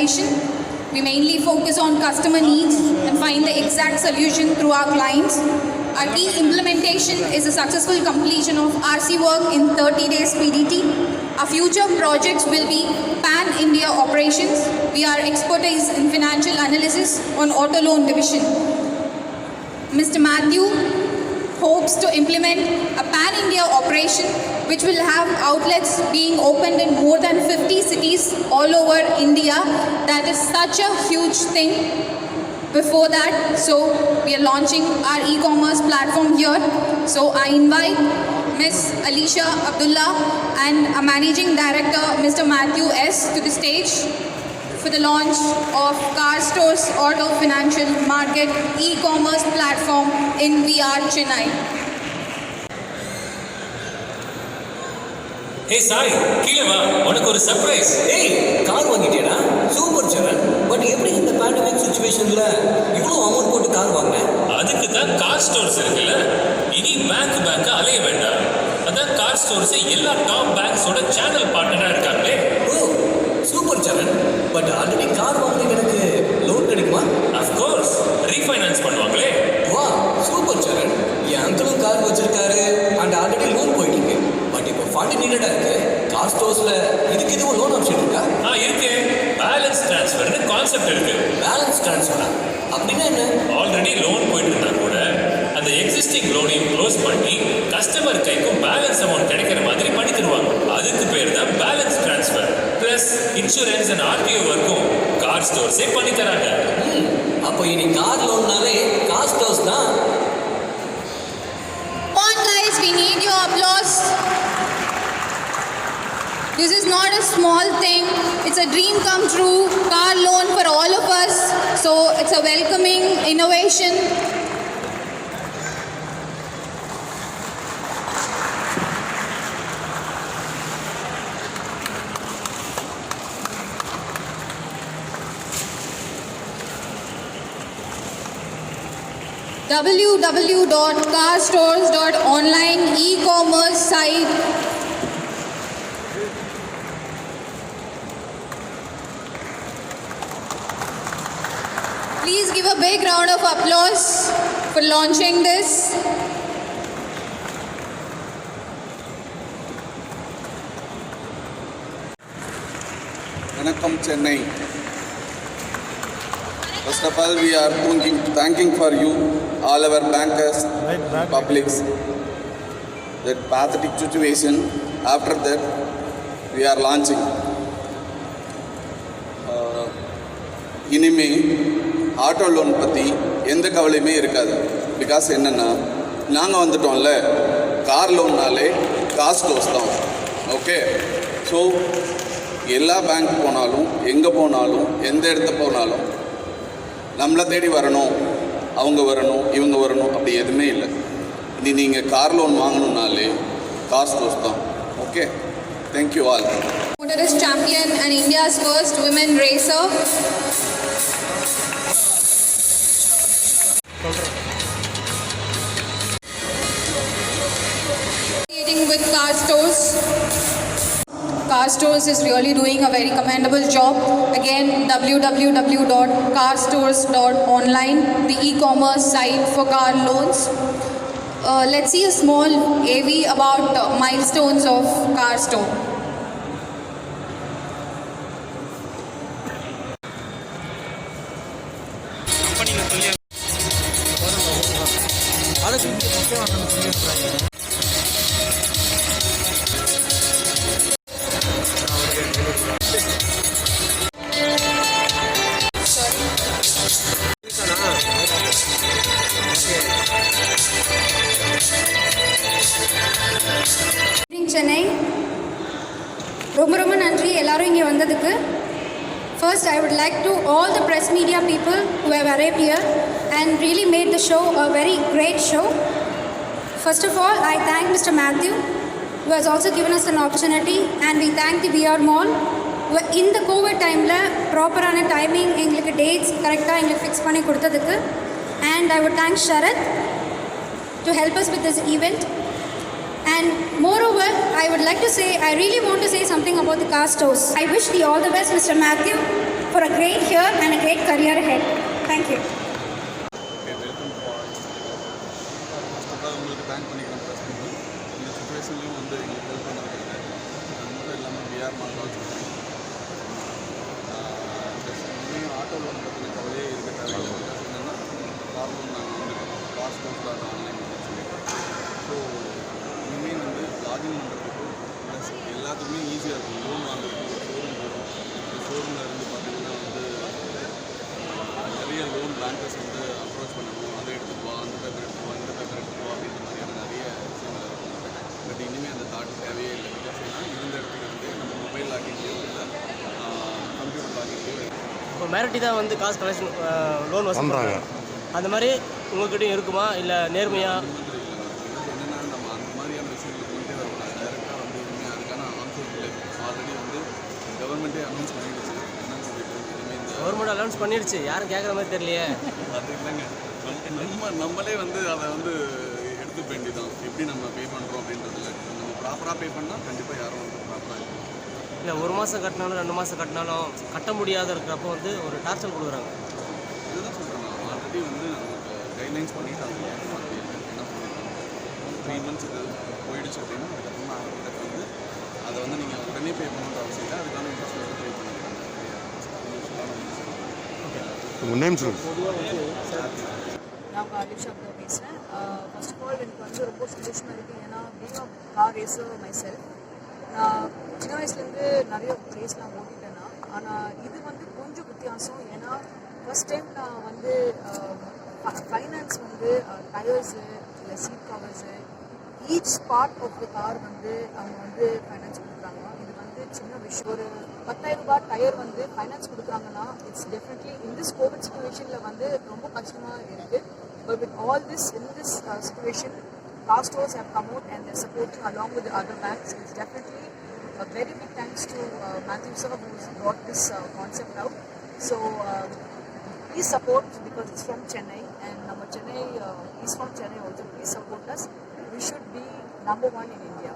organization. We mainly focus on customer needs and find the exact solution through our clients. Our key implementation is the successful completion of RC work in 30 days PDT. Our future projects will be pan-India operations. We are expertise in financial analysis on auto loan division. Mr. Matthew hopes to implement a pan-India operation which will have outlets being opened in more than 50 cities all over India. That is such a huge thing. Before that, so we are launching our e-commerce platform here. So I invite Ms. Alisha Abdullah and our Managing Director, Mr. Matthew S. to the stage for the launch of CarStore's Auto Financial Market e-commerce platform in VR Chennai. Hey Sai, கீழே வா, உனக்கு ஒரு surprise. ஏய், car வாங்கிட்டியாடா? Super Saran. But எப்படி இந்த pandemic சிச்சுவேஷன்ல இவ்வளோ amount போட்டு கார் வாங்கினேன்? அதுக்கு தான் கார் ஸ்டோர்ஸ் இருக்குல்ல. இனி பேங்க் அலைய வேண்டாம். அதான் கார் ஸ்டோர்ஸ் எல்லா டாப் பேங்க்ஸோட சேனல் பார்ட்னரா இருக்காங்களே. Oh, super Saran. But already car வாங்கினீங்க, எனக்கு லோன் கிடைக்குமா? அஃப்கோர்ஸ், ரீஃபைனான்ஸ் பண்ணுவாங்களே. வா, சூப்பர் சரண். என் அங்கிளும் கார் வச்சிருக்காரு அண்ட் ஆல்ரெடி லோன் போயிட்டு. பட் இப்போ ஃபண்ட் நீடடா இருக்கு. கார் ஸ்டோர்ஸ்ல இதுக்கு எதுவும் லோன் ஆப்ஷன் இருக்கா? இருக்கு. பேலன்ஸ் ட்ரான்ஸ்ஃபர்னு கான்செப்ட் இருக்கு. பேலன்ஸ் ட்ரான்ஸ்ஃபரா? அப்படின்னா என்ன? ஆல்ரெடி லோன் போயிட்டு இருந்தா கூட அந்த எக்ஸிஸ்டிங் லோனையும் க்ளோஸ் பண்ணி கஸ்டமர் கைக்கும் பேலன்ஸ் அமௌண்ட் கிடைக்கிற மாதிரி பண்ணி தருவாங்க. அதுக்கு பேர் தான் balance transfer. Plus insurance and RTO ஒர்க்கும் கார் ஸ்டோர்ஸே பண்ணி தராங்க. அப்போ இனி கார் லோன்னாலே கார் ஸ்டோர்ஸ் தான். Come on guys, we need your applause. This is not a small thing. It's a dream come true. Car loan for all of us. So it's a welcoming innovation. www.carstores.online e-commerce site. Please give a big round of applause for launching this. Vanakkam Chennai. First of all, we are thanking for you, all our bankers, publics. That pathetic situation. After that, we are launching. இனிமே auto loan பற்றி எந்த கவலையுமே இருக்காது. Because என்னென்னா, நாங்கள் வந்துட்டோம்ல, car லோன்னாலே car stores தான். Okay, so எல்லா bank போனாலும், எங்கே போனாலும், எந்த இடத்த போனாலும் நம்மளை தேடி வரணும், அவங்க வரணும், இவங்க வரணும், அப்படி எதுவுமே இல்லை. இனி நீங்கள் கார் லோன் வாங்கணுன்னாலே கார் ஸ்டோர்ஸ் தான். Okay, thank you all. Motorist champion and India's first women racer. With CarStores. CarStores is really doing a very commendable job. Again, www.carstores.online, the e-commerce site for car loans. Let's see a small AV about milestones of CarStore. Chennai ரொம்ப ரொம்ப நன்றி எல்லாரும் இங்கே வந்ததுக்கு. First, I would like to all the press media people who have arrived here and really made the show a very great show. First of all, I thank Mr. Matthew, who has also given us an opportunity, and we thank the VR Mall. In the COVID time, proper timing, எங்களுக்கு dates correct-ஆ எங்களுக்கு fix பண்ணி கொடுத்ததுக்கு. And I would thank Sharath to help us with this event. And moreover, I would like to say, I really want to say something about the car stores. I wish you all the best, Mr. Matthew, for a great year and a great career ahead. Thank you. Okay welcome to all. First of all உங்களுக்கு thank பண்ணிக்கிறேன் press people. இந்த சுச்சுவேஷன்லையும் வந்து எங்களுக்கு help பண்ணிருக்காங்க. அது மட்டும் இல்லாமல் பிஆர் மார்க்காக சொல்கிறேன். இனிமேல் ஆட்டோ லோன் பற்றின கவலையே இருக்க தேவையில்லை. பிகாஸ் என்னென்னா கார் லோன் நாங்கள் வந்து காசு கொடுத்து அதை ஆன்லைன் சொல்லிட்டோம். ஸோ இனிமேல் வந்து லாகின் பண்ணுறதுக்கு ப்ளஸ் எல்லாத்துக்குமே ஈஸியாக இருக்கும். லோன் வாங்குறதுக்கு ஒரு ஷோரூம் போகிறோம். அந்த ஷோரூமில் இருந்து பார்த்திங்கன்னா வந்து நிறைய லோன் பேங்கர்ஸ் வந்து அப்ரோச் பண்ணணும். அதை எடுத்துட்டு வா, அந்த பேப்பர் எடுத்துட்டு வா, இந்த பேப்பர் எடுத்துட்டு வா அப்படின்ற மாதிரியான நிறைய விஷயங்கள் இருக்கும். பட் இனிமேல் அந்த தாட் தேவையே இல்லை. பிகாஸ் ஏன்னா இருந்த இடத்துல இருந்து நம்ம மொபைல் லாகின்லேயோ இல்லை கம்ப்யூட்டர் லாகின்லேயோ இப்போ மிரட்டி தான் வந்து காசு கலெக்ஷன் லோன் வசூல்றாங்க. அந்த மாதிரி உங்கள்கிட்டயும் இருக்குமா இல்லை நேர்மையாக? அந்த மாதிரி இல்லை. பிகாஸ் என்னென்னா நம்ம அந்த மாதிரியான விஷயங்கள் கொண்டே வரக்கூடாது. டைரெக்டாக வந்து இனிமேல் அதுக்கான ஆன்சர் இல்லை. ஆல்ரெடி வந்து கவர்மெண்ட்டே அனௌன்ஸ் பண்ணிடுச்சு என்னன்னு சொல்லிட்டு. இனிமேல் இந்த கவர்மெண்ட் அலௌன்ஸ் பண்ணிடுச்சு, யாரும் கேட்குற மாதிரி தெரியலையே. அது இல்லைங்க. நம்மளே வந்து அதை வந்து எடுத்து வேண்டிதான் எப்படி நம்ம பே பண்ணுறோம் அப்படின்றதுல நம்ம ப்ராப்பராக பே பண்ணால் கண்டிப்பாக யாரும் வந்து ப்ராப்பராக இருக்கும். இல்லை 1 மாதம் கட்டினாலும் 2 மாதம் கட்டினாலும் கட்ட முடியாத இருக்கிறப்போ வந்து ஒரு டார்ச்சர் கொடுக்குறாங்க. இதுதான் சொல்கிறேன். நான் ஆல்ரெடி வந்து நமக்கு கைட்லைன்ஸ் பண்ணிட்டாங்க. என்ன சொல்லியிருக்காங்க 3 months இது போயிடுச்சு அப்படின்னா அதுக்கப்புறமா அவர்கிட்ட வந்து அதை வந்து நீங்கள் உடனே பே பண்ணணுன்ற அவசியம் இல்லை. அதுக்கான இன்ட்ரெஸ்ட் வந்து பே பண்ணிக்கிறாங்க. உங்கள் நேம் சொல்லுங்கள். நான் அலிஷா பேசுகிறேன். ஃபர்ஸ்ட் ஆஃப் ஆல் எனக்கு வந்து ரொம்ப சந்தோஷமாக இருக்குது. ஏன்னா being a car racer myself, நான் சின்ன வயசுலேருந்து நிறைய ரேஸ் நான் ஓட்டிட்டேன்னா, ஆனால் இது வந்து கொஞ்சம் வித்தியாசம். ஏன்னா ஃபஸ்ட் டைம் நான் வந்து ஃபைனான்ஸ் வந்து டயர்ஸு இல்லை seat covers each part of the car வந்து அவங்க வந்து ஃபைனான்ஸ் கொடுக்குறாங்க. இது வந்து சின்ன விஷயம். ஒரு 10,000 ரூபாய் டயர் வந்து ஃபைனான்ஸ் கொடுக்குறாங்கன்னா it's definitely in this Covid சுச்சுவேஷனில் வந்து ரொம்ப கஷ்டமாக இருக்குது. But with all this in this situation car stores have come out and they're supporting along with the other banks. It's definitely a very big thanks to Matthew sir who's brought this concept out. So please support because it's from Chennai and Chennai is from Chennai also. Please support us. We should be number 1 in India.